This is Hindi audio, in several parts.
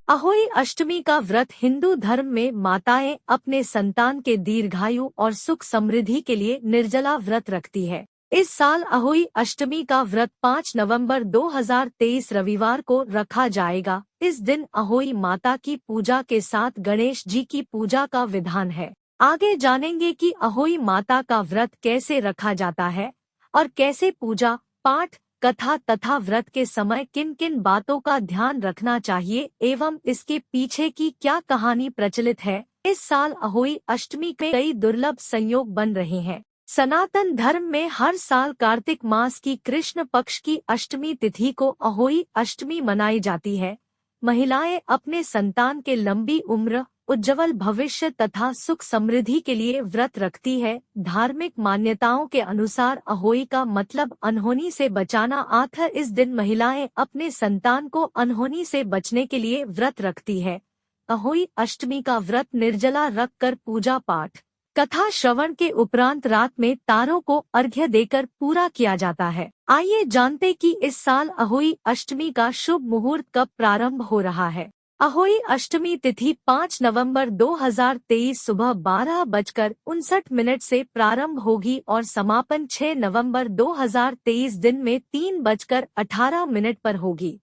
अहोई अष्टमी का व्रत हिंदू धर्म में माताएं अपने संतान के दीर्घायु और सुख समृद्धि के लिए निर्जला व्रत रखती है। इस साल अहोई अष्टमी का व्रत 5 नवंबर 2023 रविवार को रखा जाएगा। इस दिन अहोई माता की पूजा के साथ गणेश जी की पूजा का विधान है। आगे जानेंगे कि अहोई माता का व्रत कैसे रखा जाता है और कैसे पूजा पाठ कथा तथा व्रत के समय किन किन बातों का ध्यान रखना चाहिए एवं इसके पीछे की क्या कहानी प्रचलित है। इस साल अहोई अष्टमी के कई दुर्लभ संयोग बन रहे हैं। सनातन धर्म में हर साल कार्तिक मास की कृष्ण पक्ष की अष्टमी तिथि को अहोई अष्टमी मनाई जाती है। महिलाएं अपने संतान के लंबी उम्र उज्जवल भविष्य तथा सुख समृद्धि के लिए व्रत रखती है। धार्मिक मान्यताओं के अनुसार अहोई का मतलब अनहोनी से बचाना आता है। इस दिन महिलाएं अपने संतान को अनहोनी से बचने के लिए व्रत रखती है। अहोई अष्टमी का व्रत निर्जला रख कर पूजा पाठ कथा श्रवण के उपरांत रात में तारों को अर्घ्य देकर पूरा किया जाता है। आइए जानते कि इस साल अहोई अष्टमी का शुभ मुहूर्त कब प्रारंभ हो रहा है। अहोई अष्टमी तिथि 5 नवंबर 2023 सुबह 12:59 से प्रारंभ होगी और समापन 6 नवंबर 2023 दिन में 3:18 पर होगी।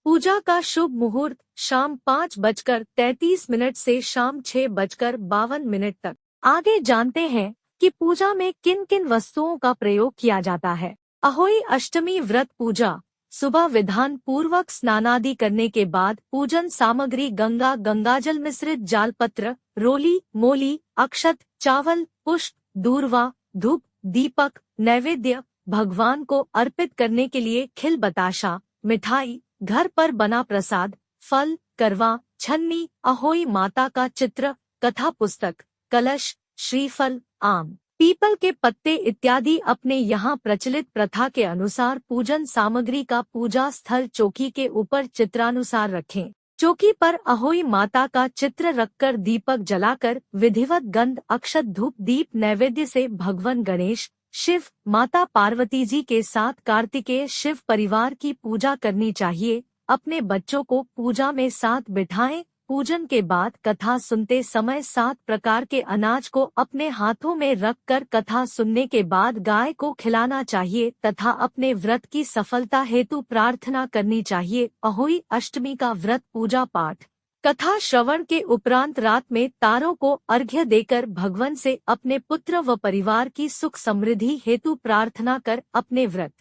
पूजा का शुभ मुहूर्त शाम 5:33 से शाम 6:52 तक। आगे जानते हैं कि पूजा में किन किन वस्तुओं का प्रयोग किया जाता है। अहोई अष्टमी व्रत पूजा सुबह विधान पूर्वक स्नानादि करने के बाद पूजन सामग्री गंगाजल मिश्रित जालपत्र रोली मोली अक्षत चावल पुष्प दूर्वा धूप दीपक नैवेद्य भगवान को अर्पित करने के लिए खिल बताशा मिठाई घर पर बना प्रसाद फल करवा छन्नी अहोई माता का चित्र कथा पुस्तक कलश श्रीफल आम पीपल के पत्ते इत्यादि अपने यहाँ प्रचलित प्रथा के अनुसार पूजन सामग्री का पूजा स्थल चौकी के ऊपर चित्रानुसार रखें। चौकी पर अहोई माता का चित्र रखकर दीपक जलाकर विधिवत गंध अक्षत धूप दीप नैवेद्य से भगवान गणेश शिव माता पार्वती जी के साथ कार्तिकेय शिव परिवार की पूजा करनी चाहिए। अपने बच्चों को पूजा में साथ बिठाएं। पूजन के बाद कथा सुनते समय 7 प्रकार के अनाज को अपने हाथों में रखकर कथा सुनने के बाद गाय को खिलाना चाहिए तथा अपने व्रत की सफलता हेतु प्रार्थना करनी चाहिए। अहोई अष्टमी का व्रत पूजा पाठ कथा श्रवण के उपरांत रात में तारों को अर्घ्य देकर भगवान से अपने पुत्र व परिवार की सुख समृद्धि हेतु प्रार्थना कर अपने व्रत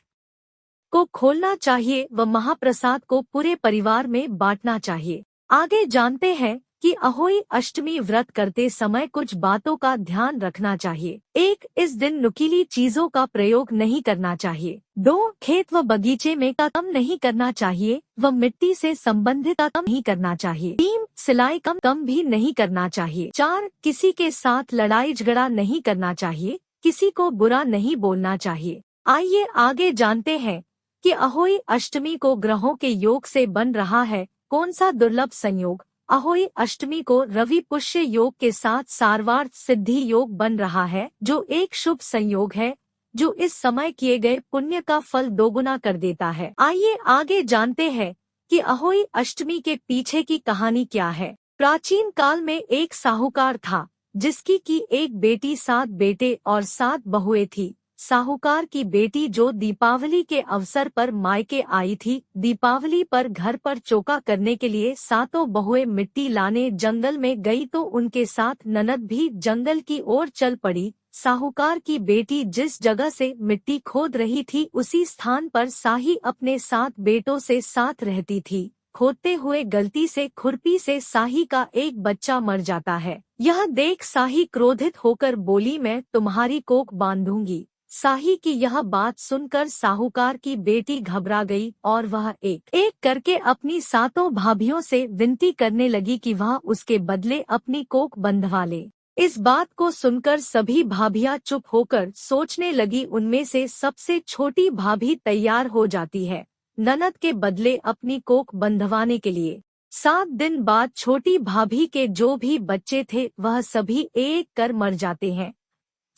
को खोलना चाहिए व महाप्रसाद को पूरे परिवार में बांटना चाहिए। आगे जानते हैं कि अहोई अष्टमी व्रत करते समय कुछ बातों का ध्यान रखना चाहिए। 1. इस दिन नुकीली चीजों का प्रयोग नहीं करना चाहिए। 2. खेत व बगीचे में का काम नहीं करना चाहिए व मिट्टी से संबंधित काम नहीं करना चाहिए। 3. सिलाई कम भी नहीं करना चाहिए। 4. किसी के साथ लड़ाई झगड़ा नहीं करना चाहिए। किसी को बुरा नहीं बोलना चाहिए। आइए आगे जानते हैं कि अहोई अष्टमी को ग्रहों के योग से बन रहा है कौन सा दुर्लभ संयोग। अहोई अष्टमी को रवि पुष्य योग के साथ सारवार्थ सिद्धि योग बन रहा है जो एक शुभ संयोग है जो इस समय किए गए पुण्य का फल दोगुना कर देता है। आइए आगे जानते हैं कि अहोई अष्टमी के पीछे की कहानी क्या है। प्राचीन काल में एक साहूकार था जिसकी की एक बेटी 7 बेटे और 7 बहुएं थी। साहूकार की बेटी जो दीपावली के अवसर पर मायके आई थी। दीपावली पर घर पर चौका करने के लिए 7 बहुएं मिट्टी लाने जंगल में गई तो उनके साथ ननद भी जंगल की ओर चल पड़ी। साहूकार की बेटी जिस जगह से मिट्टी खोद रही थी उसी स्थान पर साही अपने 7 बेटों से साथ रहती थी। खोदते हुए गलती से खुरपी से साही का एक बच्चा मर जाता है। यह देख साही क्रोधित होकर बोली मैं तुम्हारी कोख बांधूंगी। साही की यह बात सुनकर साहूकार की बेटी घबरा गई और वह एक एक करके अपनी 7 भाभियों से विनती करने लगी कि वह उसके बदले अपनी कोख बंधवा ले। इस बात को सुनकर सभी भाभियां चुप होकर सोचने लगी। उनमें से सबसे छोटी भाभी तैयार हो जाती है ननद के बदले अपनी कोख बंधवाने के लिए। 7 दिन बाद छोटी भाभी के जो भी बच्चे थे वह सभी एक कर मर जाते हैं।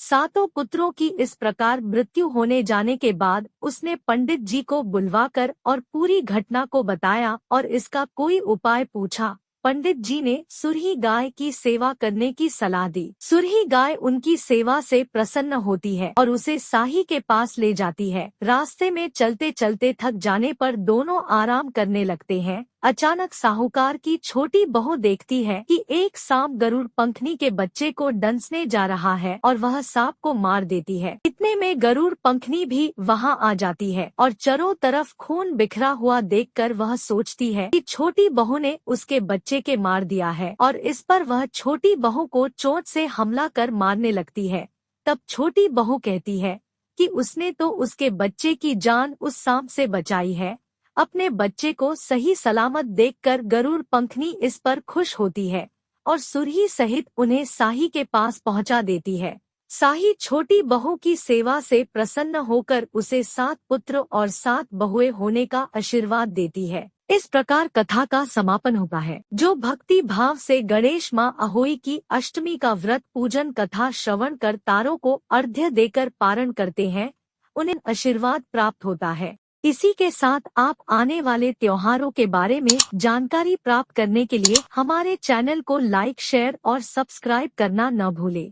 सातों पुत्रों की इस प्रकार मृत्यु होने जाने के बाद उसने पंडित जी को बुलवाकर और पूरी घटना को बताया और इसका कोई उपाय पूछा। पंडित जी ने सुरही गाय की सेवा करने की सलाह दी। सुरही गाय उनकी सेवा से प्रसन्न होती है और उसे साही के पास ले जाती है। रास्ते में चलते चलते थक जाने पर दोनों आराम करने लगते हैं। अचानक साहूकार की छोटी बहू देखती है कि एक सांप गरुड़ पंखनी के बच्चे को डंसने जा रहा है और वह सांप को मार देती है। इतने में गरुड़ पंखनी भी वहां आ जाती है और चारों तरफ खून बिखरा हुआ देखकर वह सोचती है कि छोटी बहू ने उसके बच्चे के मार दिया है और इस पर वह छोटी बहू को चोट से हमला कर मारने लगती है। तब छोटी बहू कहती है कि उसने तो उसके बच्चे की जान उस सांप से बचाई है। अपने बच्चे को सही सलामत देखकर गरुड़ पंखनी इस पर खुश होती है और सुरही सहित उन्हें साही के पास पहुंचा देती है। साही छोटी बहू की सेवा से प्रसन्न होकर उसे 7 पुत्र और 7 बहुएं होने का आशीर्वाद देती है। इस प्रकार कथा का समापन होता है। जो भक्ति भाव से गणेश माँ अहोई की अष्टमी का व्रत पूजन कथा श्रवण कर तारों को अर्घ्य देकर पारण करते हैं, उन्हें आशीर्वाद प्राप्त होता है। इसी के साथ आप आने वाले त्योहारों के बारे में जानकारी प्राप्त करने के लिए हमारे चैनल को लाइक, शेयर और सब्सक्राइब करना न भूलें।